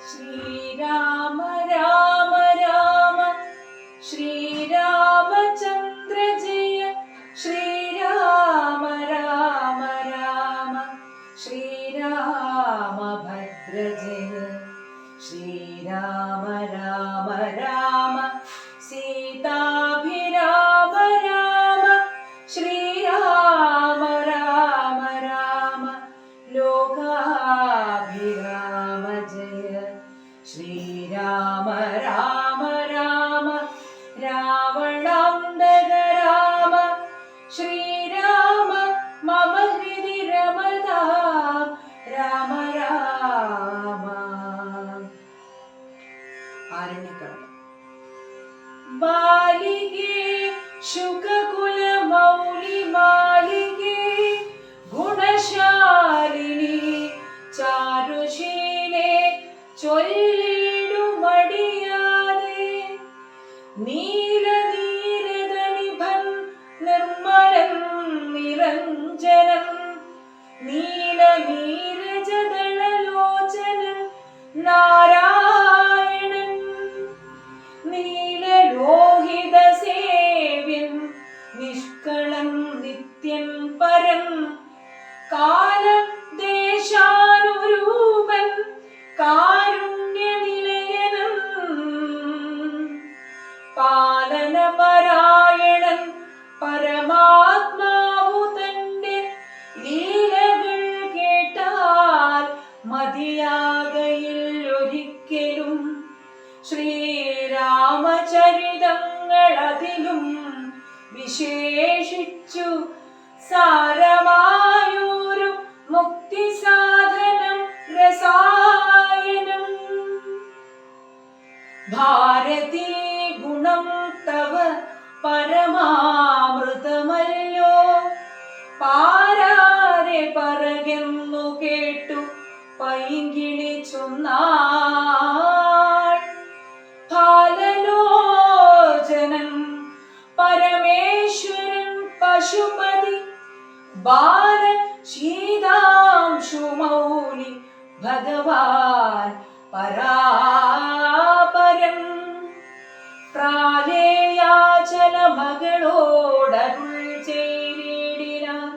ശ്രീരാമ രാമ രാമ ശ്രീരാമചന്ദ്ര ജയ ശ്രീരാമ രാമ രാമ ശ്രീരാമഭദ്ര ജയ ശ്രീരാമ രാമ രാമ സീതാഭിരാമ രാമ ശ്രീരാമ രാമ രാമ ലോകാഭിരാമ ജയ ശ്രീരാമ രാമ രാമ രാവണാന്തക രാമ ശ്രീരാമ മമ ഹൃദി രമതാം രാമ രാമ. ആരണ്യകാണ്ഡം. ബാലികേ ശുകകുല മൗലി മാലികേ ഗുണശാലിനി ചാരുശീലേ ചൊല്ലിടുമടിയാതെ നീലനീരദനിഭൻ നിർമ്മലൻ നിരഞ്ജനൻ നീലനീരജദളലോചനൻ നാരായണൻ നീലലോഹിത സേവ്യൻ നിഷ്കളൻ നിത്യൻ പരൻ കാലദേശാനുരൂപൻ കാരുണ്യനിലയനൻ പാലനപരായണൻ പരമാത്മാവു തന്റെ ലീലകൾ കേട്ടാൽ മതിയാകയിൽ ഒരിക്കലും ശ്രീരാമചരിതങ്ങൾ അതിലും വിശേഷിച്ചു സാരമായൊരു മുക്തി സാധനം രസായനം. ഭാരതീ ഗുണം തവ പരമാമൃതമല്ലോ പാരാതെ പറകെന്നു കേട്ടു പൈങ്കിളി ചൊന്നാൾ. ഫാലലോചനൻ പരമേശ്വരൻ പശുപതി ബാല ശീതാംശുമൗലി ഭഗവാൻ പരാപരൻ പ്രാലേയാചല മകളോടരുൾ ചെയ്തിടിനാൻ.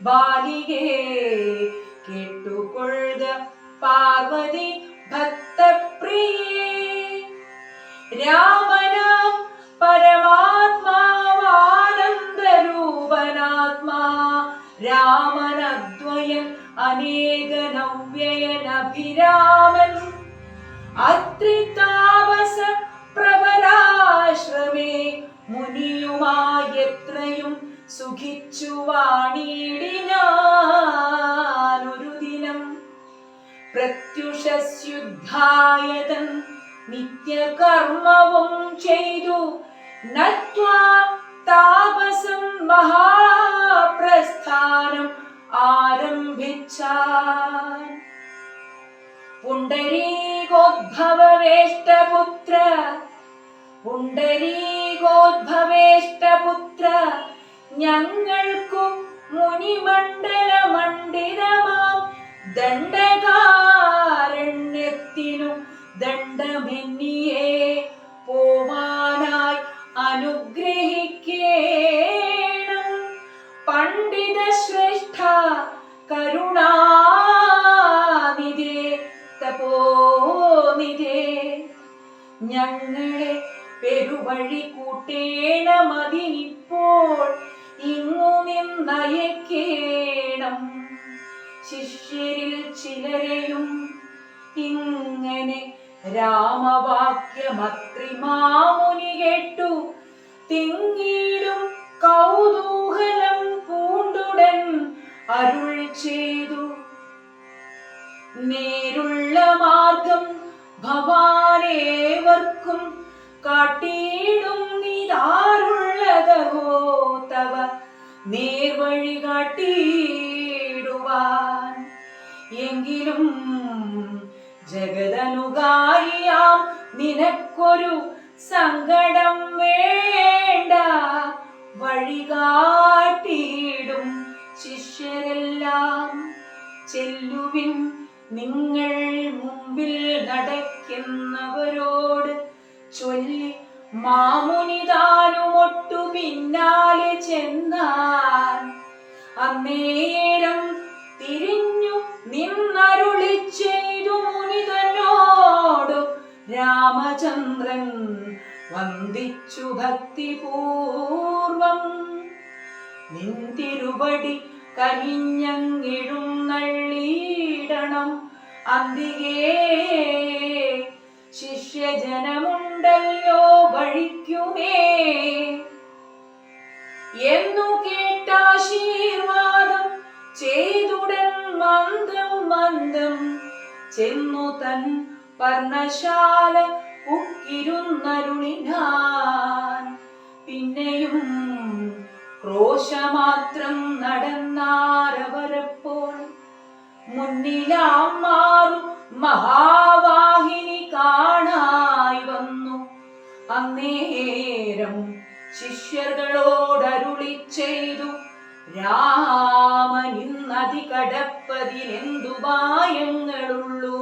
ബാലികേ കേട്ടുകൊള്ളുക പാർവതി ഭക്തപ്രിയേ രാമനാം പരമാത്മാവാനന്ദരൂപനാത്മാ രാമനദ്വയൻ അനേകനവ്യയനഭിരാമൻ അത്രിതാപസ പ്രവരാശ്രമേ മുനിയുമായെത്രയും സുഖിച്ചു വാണിടിനാനൊരു ദിനം. പ്രത്യുഷസ്യുദ്ധായതൻ നിത്യകർമ്മവും ചെയ്തു നത്വാ താപസം മഹാപ്രസ്ഥാനം ആരംഭിച്ചാൻ. പുണ്ഡരീകോദ്ഭവേഷ്ടപുത്ര പുണ്ഡരീകോദ്ഭവേഷ്ടപുത്ര ഞങ്ങൾക്കു മുനിമണ്ഡല മണ്ഡിതമാം ദണ്ഡകാരണ്യത്തിനു ദണ്ഡമെന്നിയെ പോവാനായി അനുഗ്രഹിക്കേണം. പണ്ഡിത ശ്രേഷ്ഠ കരുണാനിധേ തപോനിധേ ഞങ്ങളെ പെരുവഴി കൂട്ടേണമതിനിപ്പോൾ ഇങ്ങു നിന്നയക്കേണം. ശിഷ്യരിൽ ചിലരെയും ഇങ്ങനെ രാമവാക്യമത്രിമാമുനി കേട്ടു തിങ്ങിടും കൗതൂഹലം പൂണ്ടുടൻ അരുൾ ചെയ്തു. നേരുള്ള മാർഗം ഭവാനേവർക്കും കാട്ടിയിടും നീതാരുള്ളതോ തവ നേർവഴി കാട്ടിയിടുവാൻ. എങ്കിലും ജഗദനുകാരിയാം നിനക്കൊരു സങ്കടം വേണ്ട. വഴികാട്ടിയിടും ശിഷ്യരെല്ലാം ചെല്ലുവിൻ നിങ്ങൾ മുമ്പിൽ നടക്കുന്നവരോട് ചൊല്ലി മാമുനിതാനുമൊട്ടു പിന്നാലെ ചെന്നാൻ അന്നേരം തിരിഞ്ഞു നിന്നരുളി ചെയ്തു മുനിതനോടു രാമചന്ദ്രൻ വന്ദിച്ചു ഭക്തിപൂർവം. നിൻ തിരുവടി കനിഞ്ഞെഴുന്നള്ളിയിടണം അന്തികേ, ശിഷ്യജനമുണ്ടല്ലോ വഴിക്കുമേ എന്നു കേട്ടാശീർവാദം ചെയ്തുടൻ മന്ദം മന്ദം ചെന്നു തൻ പർണശാല ഉക്കിരുന്നരുളിനാൻ. പിന്നെയും ക്രോശമാത്രം നടന്നാരവരപ്പോൾ മുന്നിലാം മാറു മഹാവാഹിനി കാണായി വന്നു. അന്നേരം ശിഷ്യர்களോടരുളി ചെയ്തു, രാമനിന്നതി കടപ്പതിലെന്തു ഭയങ്ങളുള്ളൂ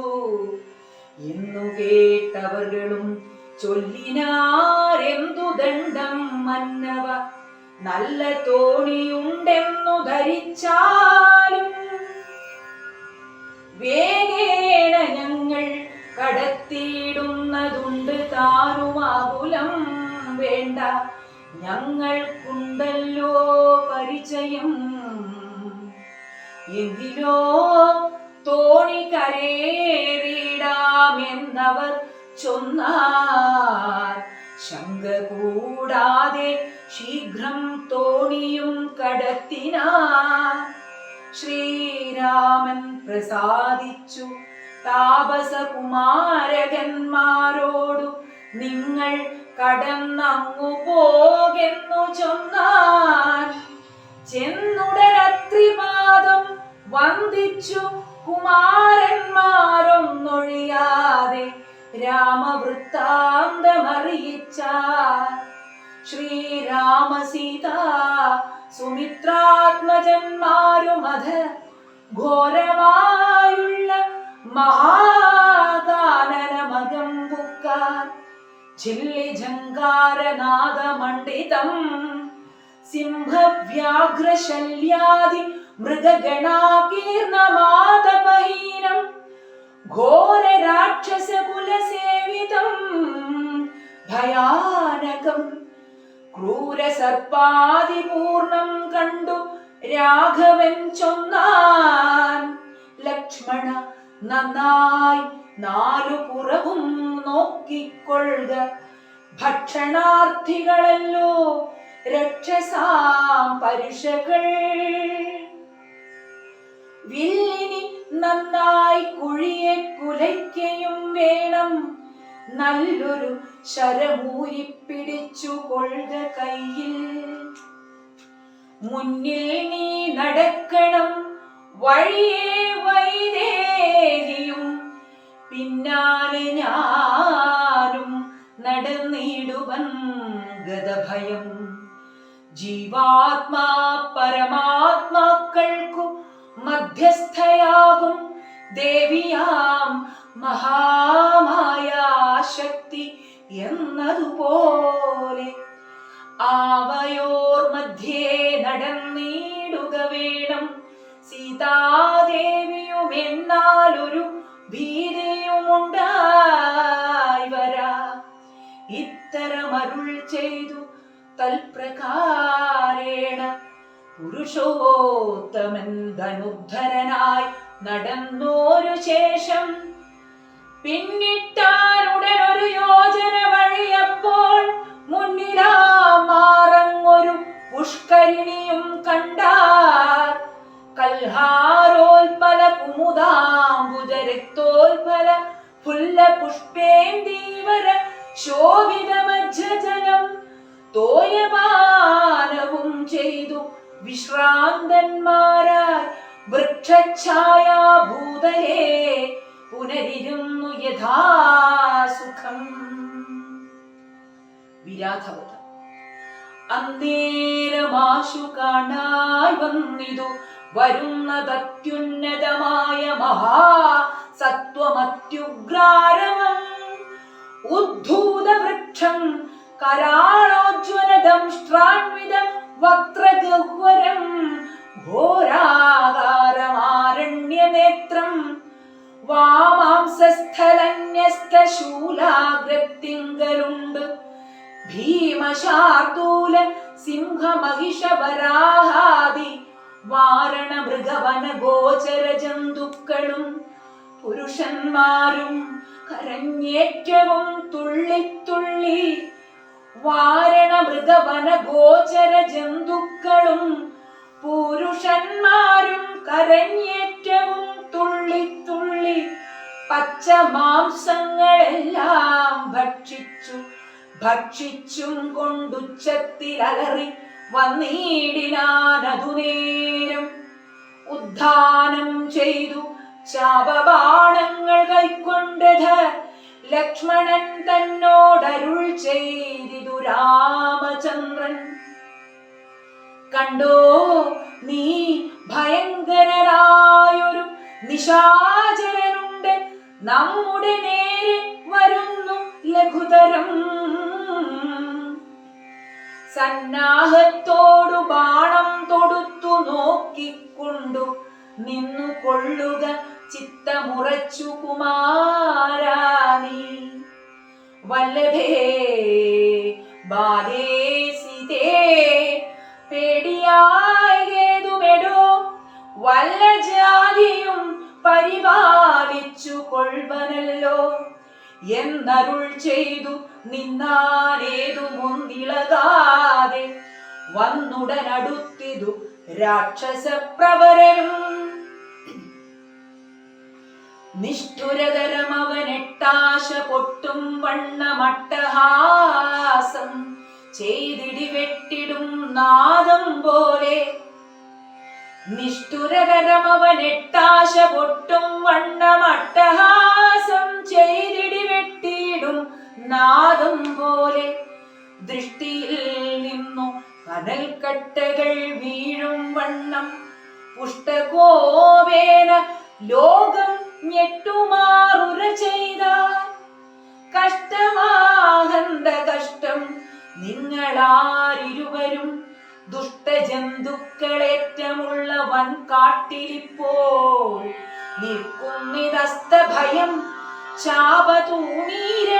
എന്നു കേട്ടവர்களுം ചൊല്ലിനാരെന്തു ദണ്ഡം മന്നവ, നല്ല തോണിയുണ്ടെന്നു ധരിച്ചാലും വേഗേന ഞങ്ങൾ കടത്തിയിടുന്നതുണ്ട് താനുമാകുലം വേണ്ട, ഞങ്ങൾക്കുണ്ടല്ലോ പരിചയം. എങ്കിലോ തോണി കരേറിടാമെന്നവർ ചൊന്നാൽ ശങ്ക കൂടാതെ ശീഘ്രം തോണിയും കടത്തിനാൻ. ശ്രീരാമൻ പ്രസാദിച്ചു താപസകുമാരകന്മാരോടു, നിങ്ങൾ കടന്നങ്ങു പോകെന്നു ചൊന്നാൻ. ചെന്നുടനത്രിപാദം വന്ദിച്ചു കുമാരന്മാരൊന്നൊഴിയാതെ രാമവൃത്താന്തമറിയിച്ചാർ. ശ്രീരാമസീത സുമിത്രാത്മജന്മാരുമധ ഘോരമായുള്ള മഹാകാനനമകം ബുക്കാൻ. ഝില്ലിഝങ്കാരനാദമണ്ഡിതം സിംഹവ്യാഘ്രശല്യാദി മൃഗഗണാകീർണമാതപഹീനം ഘോരരാക്ഷസകുലസേവിതം ഭയാനകം ക്രൂരസർപ്പാദിപൂർണം കണ്ടു രാഘവൻ ചൊന്നാൻ. ലക്ഷ്മണ, നന്നായി നാലു പുറവും നോക്കിക്കൊള്ളുക, ഭക്ഷണാർത്ഥികളല്ലോ രക്ഷസാം പരുഷകൾ. വില്ലിനി നന്നായി കുഴിയെ കുലയ്ക്കയും വേണം, നല്ലൊരു ശരമൂരിപ്പിടിച്ചു കൊള്ളുക കയ്യിൽ. മുന്നിൽ നീ നടക്കണം വഴിയേ വൈദേഹിയും, പിന്നാലെ ഞാനും നടന്നിടുവൻ ഗതഭയം. ജീവാത്മാ പരമാത്മാക്കൾക്കു മധ്യസ്ഥയാകും ദേവിയാം മഹാമായാശക്തി എന്നതുപോലെ ആവയോർ മധ്യേ നടന്നിടുക വേണം. സീതാദേവിയും എന്നാലൊരു ഭീതിയുമുണ്ടായി വരാ. ഇത്തരമരുൾ ചെയ്തു തൽപ്രകാരേണ പുരുഷോത്തമൻ ധനുദ്ധരനായി നടന്നോരു ശേഷം പിന്നിട്ടാനുടനൊരു യോജന വഴിയപ്പോൾ മുന്നിലാമാറങ്ങൊരു പുഷ്കരിണിയും കണ്ടാർ. കൽഹാരോൽപല കുമുദാംബുജരക്തോൽപല ഫുല്ല പുഷ്പേന്ദീവര ശോഭിത മജ്ജജലം തോയപാനവും ചെയ്തു വിശ്രാന്തന്മാരായി വൃക്ഷഛായാഭൂതലേ പുനരിരുന്നു യഥാസുഖം. വിരാധവത അന്നേരമാശു കാണായി വന്നിതു വരുന്നതത്യുന്നതമായ മഹാ വാമാംസസ്ഥലന്യസ്തശൂലാഗ്രത്തിങ്കലുണ്ട് ഭീമശാർദൂല സിംഹമഹിഷവരാഹാദി വാരണ മൃഗവന ഗോചര ജന്തുക്കളും പുരുഷന്മാരും കരഞ്ഞേറ്റവും തുള്ളിത്തുള്ളി. വാരണ മൃഗവന ഗോചര ജന്തുക്കളും പുരുഷന്മാരും കരഞ്ഞേറ്റവും തുള്ളിത്തുള്ളി പച്ച മാംസങ്ങളെല്ലാം ഭക്ഷിച്ചും കൊണ്ടുച്ചത്തിലലറി വന്നിടിനാനതു നേരം. ഉദ്ധാനം ചെയ്തു ശാപബാണങ്ങൾ കൈക്കൊണ്ടത് ലക്ഷ്മണൻ തന്നോടരുൾ ചെയ്തിതു രാമചന്ദ്രൻ. കണ്ടോ നീ ഭയങ്കരനായൊരു നിശാചരനുണ്ട് നമ്മുടെ നേരെ വരുന്നു ലഘുതരം. സന്നാഹത്തോടു ബാണം തൊടുത്തു നോക്കിക്കൊണ്ടു നിന്നു കൊള്ളുക ചിത്തമുറച്ചു കുമാരാ നീ. വല്ലഭേ ബാലേസിതേ പേടിയായതുമെടോ വല്ല ജാതിയും പരിപാലിച്ചു കൊൾവനല്ലോ എന്നരുൾ ചെയ്തു നിന്നാലേതുമൊന്നിളകാതെ വന്നുടനടുത്തിതു രാക്ഷസപ്രവരനും. നിഷ്ഠുരകരമവനെട്ടാശ പൊട്ടും വണ്ണമട്ടഹാസം ചെയ്തിടി വെട്ടിടും നാദം പോലെ. നിഷ്ഠുരകരമവനെട്ടാശ പൊട്ടും വണ്ണമട്ടഹാസം ചെയ്തിടി വെട്ടിടും നാദം പോലെ. ദൃഷ്ടിയിൽ നിന്നു കനൽക്കട്ടകൾ വീഴും വണ്ണം പുഷ്ടകോപേന ലോകം ഞെട്ടുമാറുര ചെയ്ത. കഷ്ടമാഹന്ത കഷ്ടം നിങ്ങളാരിരുവരും ദുഷ്ടജന്തുക്കളേറ്റമുള്ള വൻ കാട്ടിലിപ്പോൾ നിൽക്കുന്നിതസ്ത ഭയം ശാപതൂണീര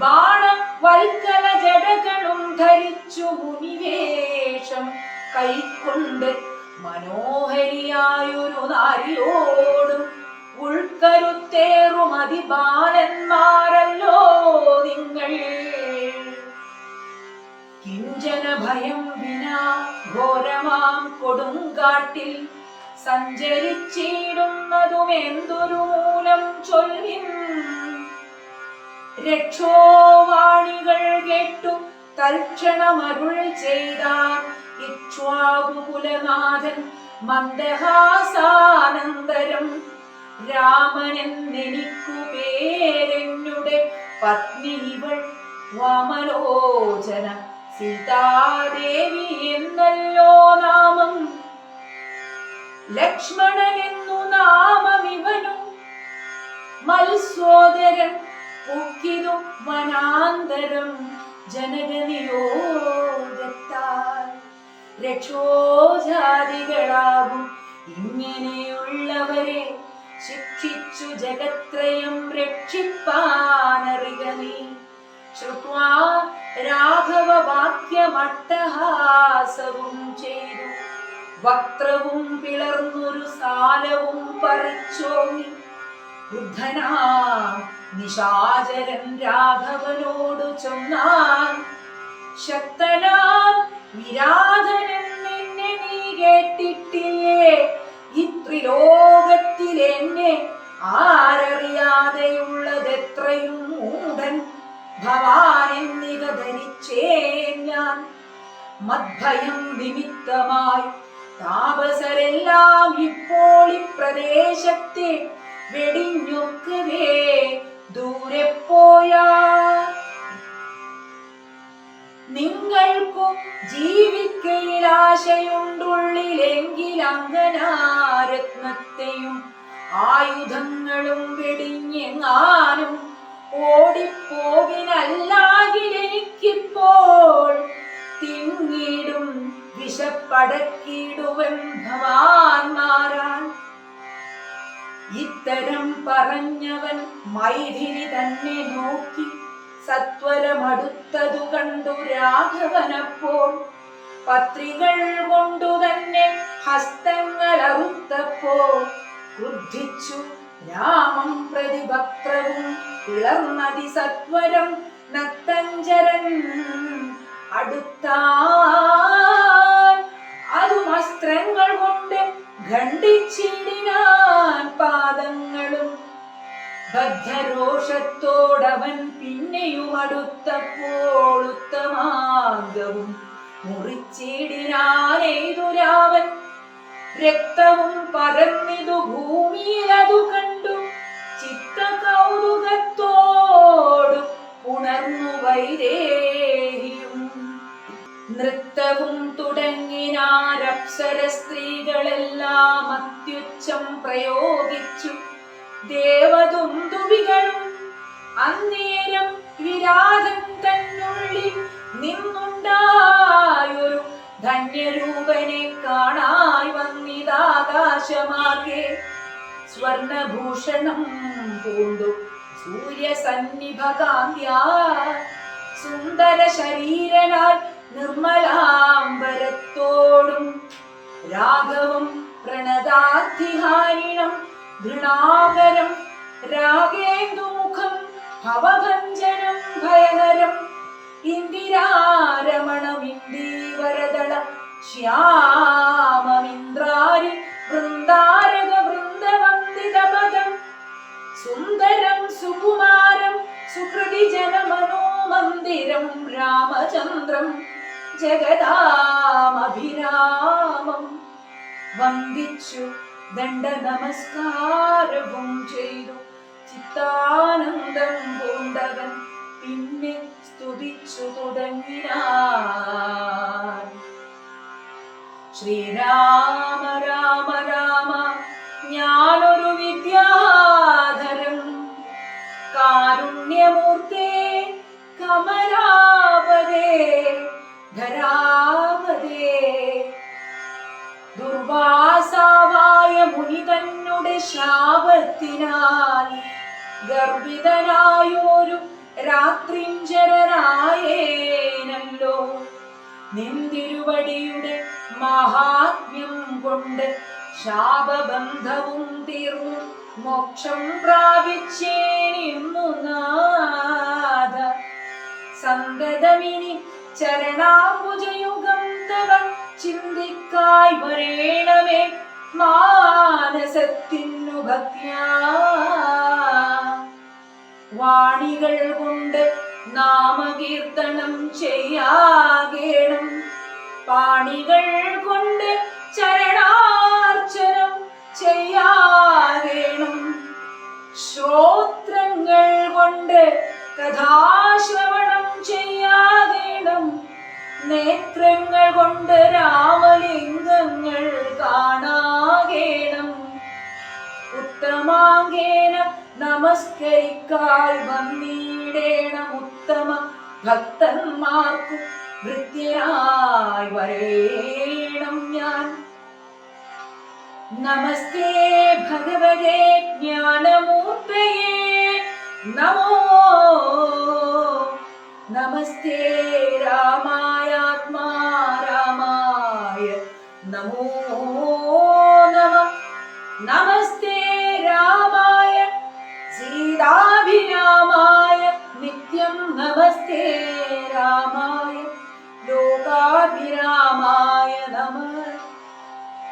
ബാണം വൽക്കല ജടകളും ധരിച്ചു മുനിവേഷം കൈക്കൊണ്ട് മനോഹരിയായൊരു നാരിയോടും ഉൾക്കരുത്തേറും അതിബാലന്മാരല്ലോ നിങ്ങൾ. കിഞ്ചന ഭയം വിനാ ഘോരമാം കൊടുങ്കാട്ടിൽ സഞ്ചരിച്ചിടുന്നതും എന്തൊരു മൂലം ചൊല്ലിൻ. രക്ഷോവാണികൾ കേട്ടു തൽക്ഷണമരുൾ ചെയ്താർ ഇക്ഷ്വാകുകുലനാഥൻ മന്ദഹാസാനന്തരം. രാമനെന്നെനിക്കു പേരെന്നുടെ പത്നി ഇവൾ വാമലോചന സീതാദേവി എന്നല്ലോ നാമം. ലക്ഷ്മണനെന്നു നാമമിവനും മത്സോദരൻ പൂക്കിതു വനാന്തരം ജനകനിയോഗത്താൽ. രക്ഷോജാതികളാകും ഇങ്ങനെയുള്ളവരെ ശിക്ഷിച്ചു ജഗത്രയം രക്ഷിപ്പാനറിക നീ. ശ്രുത്വാ രാഘവ വാക്യമട്ടഹാസവും ചെയ്തു വക്രവും പിളർന്നൊരു സാലവും പറിച്ചോങ്ങി. വൃദ്ധനാം നിശാചരൻ രാഘവനോട് ചൊന്നാൻ, ശക്തനാം വിരാധനൻ നിന്നെ നീ കേട്ടിട്ടില്ലേ? ഇത്രിലോകത്തിൽ എന്നെ ആരറിയാതെയുള്ളതെത്രയും മൂഢൻ ഭവാനെന്നിവ ധരിച്ചേ ഞാൻ. മദ്ഭയം നിമിത്തമായി താപസരെല്ലാം ഇപ്പോൾ ഇപ്രദേശത്തെ വെടിഞ്ഞൊക്കവേ ദൂരെ പോയാ. നിങ്ങൾക്കു ജീവിക്കയിൽ ആശയുണ്ടുള്ളിലെങ്കിൽ അങ്കനാരത്നത്തെയും ആയുധങ്ങളും വെടിഞ്ഞെങ്ങാനും ഓടിപ്പോകിനല്ലാകിലെനിക്കിപ്പോൾ തിങ്ങിടും വിശപ്പടക്കിടുവൻ ഭവാന്മാരാൻ. ഇത്തരം പറഞ്ഞവൻ മൈഥിലി തന്നെ നോക്കി സത്വരമടുത്തതു കണ്ടു രാഘവനപ്പോൾ പത്രികൾ കൊണ്ടു തന്നെ ഹസ്തങ്ങൾ അറുത്തപ്പോൾ ക്രുദ്ധിച്ചു രാമം പ്രതിഭക്തവും ഇളർന്നതി സത്വരം നക്തഞ്ചരൻ അടുത്താൻ അതും അസ്ത്രങ്ങൾ കൊണ്ട് ഖണ്ഡിച്ചിടിനാൻ പാദങ്ങളും ബദ്ധരോഷത്തോടവൻ പിന്നെയും അടുത്തപ്പോൾ ഉത്തമാംഗവും മുറിച്ചിടിനാനേതു രാവൻ രക്തവും പരന്നിതു ഭൂമിയിലതു കണ്ടു ചിത്ത കൗതുകത്തോടു ഉണർന്നു വൈദേഹിയും നൃത്തവും തുടങ്ങിനാരപ്സര സ്ത്രീകളെല്ലാം അത്യുച്ചം പ്രയോഗിച്ചു ദേവദുന്ദുഭികളും അന്നേരം വിരാതൻ തന്നുള്ളിൽ നിന്നുണ്ടായൊരു ധന്യരൂപനെ കാണായി വന്നിതാകാശമാർഗെ സ്വർണഭൂഷണം പൂണ്ടു സൂര്യസന്നിഭകാന്ത്യാ സുന്ദര ശരീരനായി നിർമ്മലാംബരത്തോടും രാഘവം പ്രണതാർത്ഥിഹാരിണം ഘൃണാകരം രാഗേന്ദുമുഖം ഭവഭഞ്ജനം ഭയകരം ഇന്ദിരാരമണമിന്ദീവരദള ശ്യാമമിന്ദ്രാരി വൃന്ദാരക വൃന്ദവന്ദിതപദം സുന്ദരം സുകുമാരം സുകൃതി ജനമനോമന്ദിരം രാമചന്ദ്രം ജഗദാമഭിരാമം വന്ദിച്ചു ദണ്ഡ നമസ്കാരവും ചെയ്തു ചിത്താനന്ദം പൂണ്ടവൻ പിന്നെ സ്തുതിച്ചു തുടങ്ങിനാൻ. ശ്രീരാമ രാമ രാമ ഞാനൊരു വിദ്യാധരം കാരുണ്യമൂർത്തേ കമലാപദേ ധരാപദേ ദുർവാസാവായ മുനിതന്നുടെ ശാപത്തിനാൽ ഗർഭിതനായൊരു രാത്രിഞ്ചരനായേനല്ലോ നിന്തിരുവടിയുടെ മഹാത്മ്യം കൊണ്ട് ശാപബന്ധവും തീർന്നു മോക്ഷം പ്രാപിച്ചേനിന്നു നാഥ സന്തതമിനി ചരണാംബുജയുഗം തവ ചിന്തിക്കായി വരേണമേ മാനസത്തിനു ഭക്യാ വാണികൾ കൊണ്ട് നാമകീർത്തനം ചെയ്യാകേണം പാണികൾ കൊണ്ട് ചരണാർച്ചനം ചെയ്യാകേണം ശ്രോത്രങ്ങൾ കൊണ്ട് കഥാശ്രവണം ചെയ്യാകേണം നേത്രങ്ങൾ കൊണ്ട് രാമലിംഗങ്ങൾ കാണാകേണം ഉത്തമാംഗേന നമസ്കരിക്കായി വന്നിടേണം ഉത്തമ ഭക്തന്മാർക്കു ഭൃത്യനായി വരേണം ഞാൻ. നമസ്തേ ഭഗവതേ ജ്ഞാനമൂർത്തയേ നമോ നമസ്തേ രാമായാത്മാ രാമായ നമോ നമഃ നമസ്തേ രാമായ സീതാഭിരാമായ നിത്യം നമസ്തേ രാമായ ലോകാഭിരാമായ നമഃ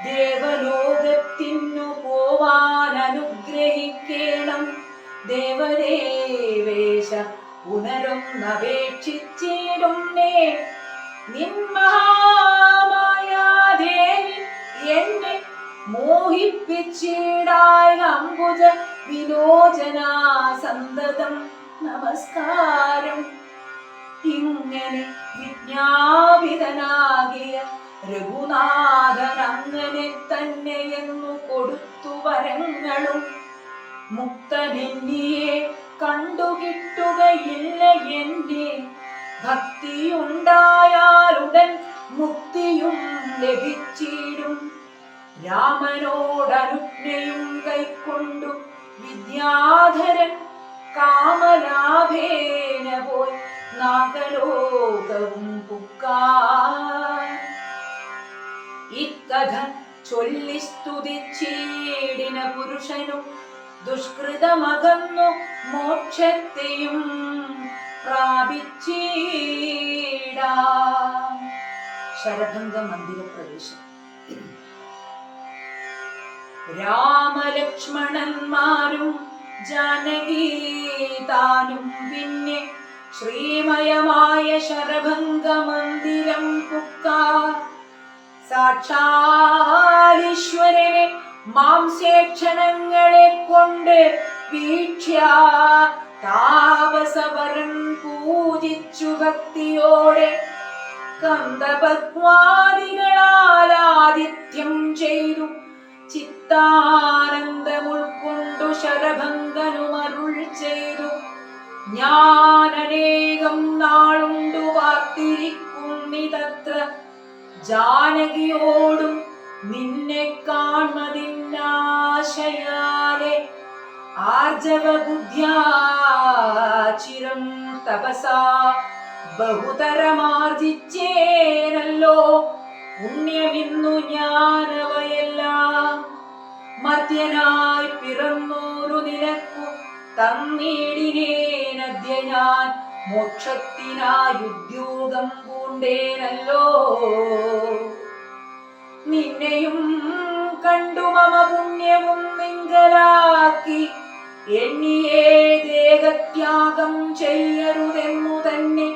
ദേവലോകത്തിനു പോവാൻ അനുഗ്രഹിക്കേണം ദേവദേവേശ പുനരൊന്നപേക്ഷിച്ചിടുന്നേ നിൻ മഹാമായാദേവി എന്നെ മോഹിപ്പിച്ചിടായ അംബുജ വിലോചനാ സന്തതം നമസ്കാരം. ഇങ്ങനെ വിജ്ഞാപിതനാകിയ രഘുനാഥൻ അങ്ങനെ തന്നെയെന്നു കൊടുത്തു വരങ്ങളും മുക്തനെന്നിയെ കണ്ടുകിട്ടുകയില്ല എന്നെ ഭക്തിയുണ്ടായാലുടൻ മുക്തിയും ലഭിച്ചിടും രാമനോടനുജ്ഞയും കൈക്കൊണ്ടു വിദ്യാധരൻ കാമലാഭേന പോയി നാഗലോകവും പുക്കാൻ. ഇക്കഥ ചൊല്ലി സ്തുതിച്ചീടിന പുരുഷനു ദുഷ്കൃതമകന്നു മോക്ഷത്തെയും പ്രാപിച്ചീടാ. ശരഭംഗ മന്ദിര പ്രവേശം. രാമലക്ഷ്മണന്മാരും ജാനകീതാനും പിന്നെ ശ്രീമയമായ ശരഭംഗ മന്ദിരം പുക്കാർ. സാക്ഷാലീശ്വരനെ മാംസേക്ഷണങ്ങളെ കൊണ്ട് വീക്ഷ്യ താപസവരൻ പൂജിച്ചു ഭക്തിയോടെ കന്ദപത്മാദികളാൽ ആതിഥ്യം ചെയ്തു ചിത്താനന്ദമുൾക്കൊണ്ടു ശരഭംഗനുമരുൾ ചെയ്തു. ഞാനനേകം നാളുണ്ടു പാർത്തിരിക്കുന്നിതത്ര ജാനകിയോടും നിന്നെ കാൺമതിന്നാശയാലെ ആർജവ ബുദ്ധ്യാ ചിരം തപസാ ബഹുതരമാർജിച്ചേനല്ലോ പുണ്യമിന്നു ഞാനവയെല്ലാം. മർത്യനായി പിറന്നോരു നിനക്കു തന്നീടിനേനദ്യ ഞാൻ മോക്ഷത്തിനായി ഉദ്യോഗം പൂണ്ടേനല്ലോ. നിന്നെയും കണ്ടു മമ പുണ്യവും നിങ്കലാക്കി എണ്ണിയേ ദേഹത്യാഗം ചെയ്യരുതെന്നു തന്നെ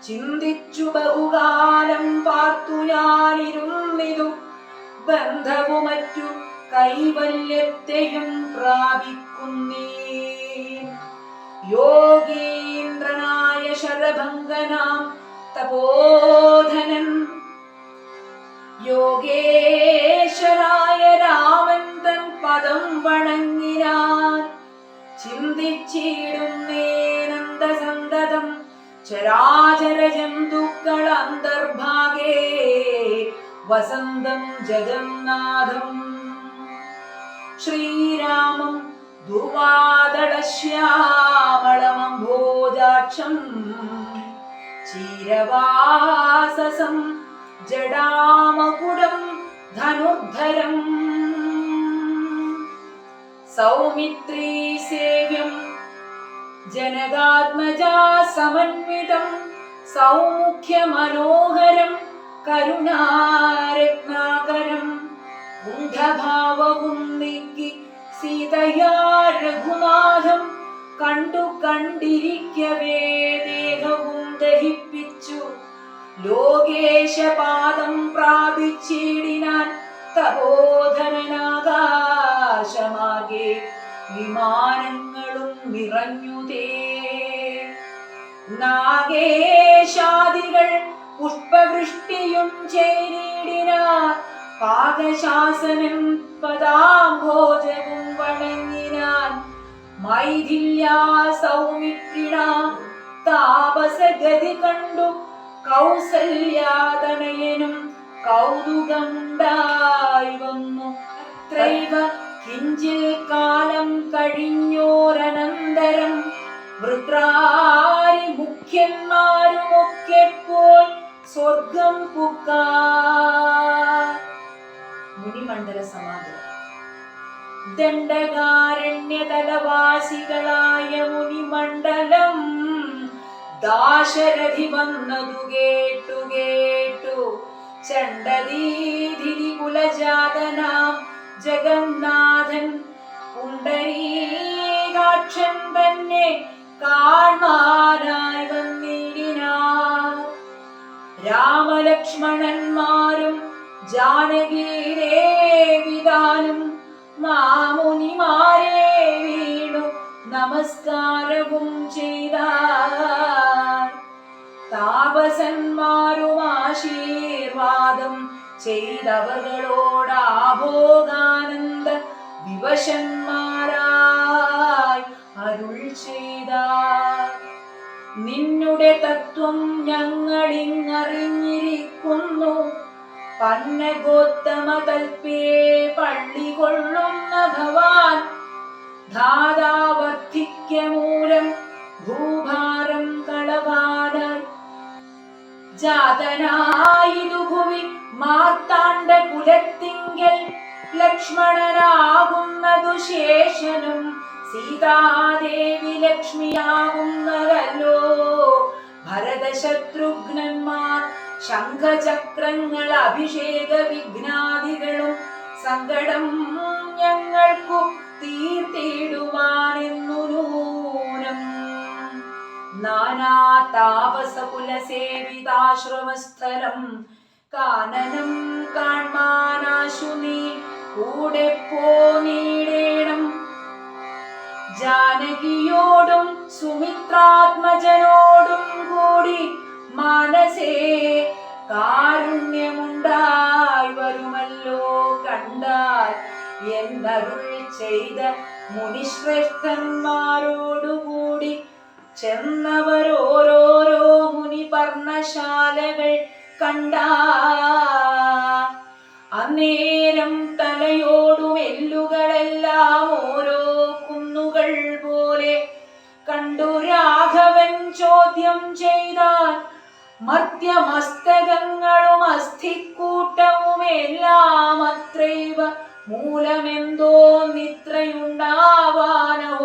ചിന്തിച്ചു ബഹുകാലം പാർത്തു ഞാനിരുന്നിതു. ബന്ധവു മറ്റു കൈവല്യത്തെയും പ്രാപിക്കുന്നീ. യോഗീന്ദ്രനായ ശരഭംഗനാം തപോധനൻ യോഗേശ്വരായ രാമൻ തൻ പദം വണങ്ങിനാൻ. ചിന്തിച്ചിടുന്നേനന്ദസന്തതം ചരാചര ജന്തുക്കൾ അന്തർഭാഗേ വസന്തം ജഗന്നാഥം. ശ്രീരാമം ദുർവാദളശ്യാമളമംഭോജാക്ഷം ചീരവാസസം ജടാമകുടം ധനുർധരം. സൗമിത്രീ സേവ്യം ജനകാത്മജാ സമന്വിതം സൗമുഖ്യമനോഹരം കരുണാരത്നാകരം. ഗുഢഭാവവും നീക്കി സീതയാ രഘുനാഥം കണ്ടു കണ്ടിരിക്കവേ ദേഹവും ദഹിപ്പിച്ചു ലോകേശപാദം പ്രാപിച്ചിടിനാൻ. തപോധനനാകാശമാകെ വിമാനങ്ങളും നിറഞ്ഞുതേ. നാഗേശാദികൾ പുഷ്പവൃഷ്ടിയും ചെയ്തിടിനാൻ. പാകശാസനം പദാംഭോജവും വണങ്ങിനാൻ. മൈഥില്യാ സൗമിത്രിണ താപസഗതി കണ്ടു കൗസല്യാതനയനും കൗതുകമുണ്ടായി വന്നു. അത്രൈവ കിഞ്ചിൽ കാലം കഴിഞ്ഞോരനന്തരം വൃത്രാരി മുഖ്യന്മാരുമൊക്കെ പോയി സ്വർഗം പുക്കാർ. മുനിമണ്ഡല സമാധി. ദണ്ഡകാരണ്യതലവാസികളായ മുനിമണ്ഡലം ദാശരഥി വന്നതു കേട്ടു ചണ്ഡദീധിരി കുലജാതനാം ജഗന്നാഥൻ പുണ്ടരീകാക്ഷൻ തന്നെ കാണാനായി വന്നിടിനാർ. രാമലക്ഷ്മണന്മാരും ജാനകീദേവിതാനും മാമുനിമാരെ വീണു നമസ്കാരവും ചെയ്താർ. താപസന്മാരും ആശീർവാദം ചെയ്തവകളോടാഭോഗാനന്ദ വിവശന്മാരായി അരുൾ ചെയ്താർ. നിന്നുടെ തത്വം ഞങ്ങളിങ്ങറിഞ്ഞിരിക്കുന്നു. പന്നഗോത്തമകൽപ്പേ പള്ളി കൊള്ളുന്ന ഭവാൻ ധാതാവർദ്ധിക്ക മൂലം ഭൂഭാരം കളവാനായി ജാതനായിതു ഭുവി മാർത്താണ്ഡ കുലത്തിങ്കൽ ലക്ഷ്മണനാകുന്നതു ശേഷനും സീതാദേവി ലക്ഷ്മിയാകുന്നതല്ലോ ഭരതശത്രുഘ്നന്മാർ ശംഖചക്രങ്ങൾ അഭിഷേക വിഘ്നാദികളും സങ്കടം ഞങ്ങൾക്കു തീർത്തിടുവാനെന്നു നൂനം നാനാ താപസകുലസേവിതാശ്രമസ്ഥലം കാനനം കാൺമാനാശു നീ കൂടെ പോനീടേണം ജാനകിയോടും സുമിത്രാത്മജനോടും കൂടി മാനസേ കാരുണ്യമുണ്ടായി വരുമല്ലോ കണ്ടാൽ എന്നരുൾ ചെയ്ത മുനിശ്രേഷ്ഠന്മാരോടുകൂടി ചെന്നവരോരോരോ മുനി പർണശാലകൾ കണ്ട അന്നേരം തലയോടും എല്ലുകളെല്ലാം ഓരോ കുന്നുകൾ പോലെ കണ്ടു രാഘവൻ ചോദ്യം ചെയ്താൽ മർത്യമസ്തകങ്ങളും അസ്ഥിക്കൂട്ടവും എല്ലാം അത്രൈവ മൂലമെന്തോ നിത്രയുണ്ടാവാനോ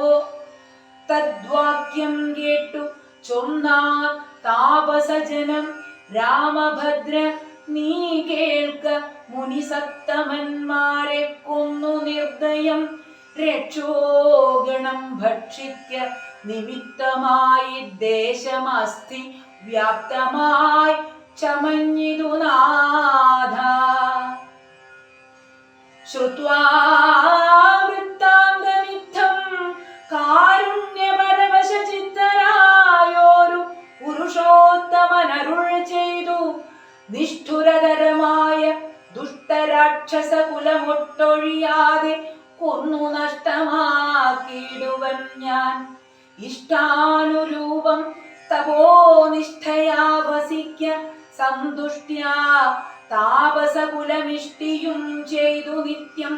തദ്വാക്യം കേട്ടു ചൊന്നാൻ താപസജനം രാമഭദ്ര നീ കേൾക്ക മുനിസത്തമന്മാരെ കൊന്നു നിർദ്ദയം രക്ഷോഗണം ഭക്ഷിക്ക നിമിത്തമായി ദേശമസ്ഥി വ്യാപ്തമായി ചമഞ്ഞിതു നാഥ ശ്രുത്വാ വൃത്താന്തമിത്തം കാരുണ്യപരവശചിത്തരായോരു പുരുഷോത്തമനരുൾ ചെയ്തു നിഷ്ഠുരതരമായ ദുഷ്ടരാക്ഷസ കുലമൊട്ടൊഴിയാതെ കൊന്നു നഷ്ടമാക്കിയിടുവൻ ഞാൻ ഇഷ്ടാനുരൂപം തപോനിഷ്ഠയാ വസിക്ക സന്തുഷ്ട്യാ താപസകുലമിഷ്ടിയും ചെയ്തു നിത്യം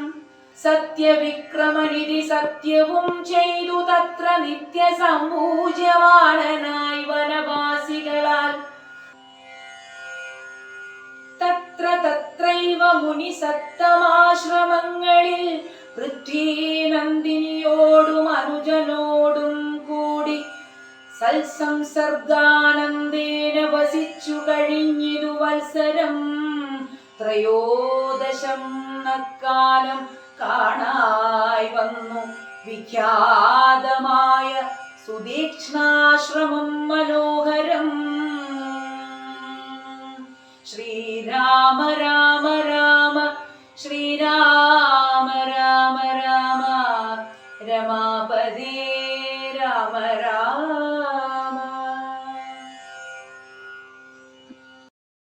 സത്യവിക്രമനിധി സത്യവും ചെയ്തു തത്ര നിത്യ സംപൂജ്യമാനനായി വനവാസികളാൽ തത്ര തത്രൈവ മുനിസത്തമാശ്രമങ്ങളിൽ പൃഥ്വീനന്ദിനിയോടും അനുജനോടും കൂടി സൽസംസർഗാനന്ദേന വസിച്ചു കഴിഞ്ഞിരു വത്സരം ത്രയോദശം നക്കാലം കാണായി വന്നു വിഖ്യാതമായ സുദീക്ഷ്ണാശ്രമം മനോഹരം ശ്രീരാമ രാമ രാമ ശ്രീരാമ രാമ രാമ രമാപ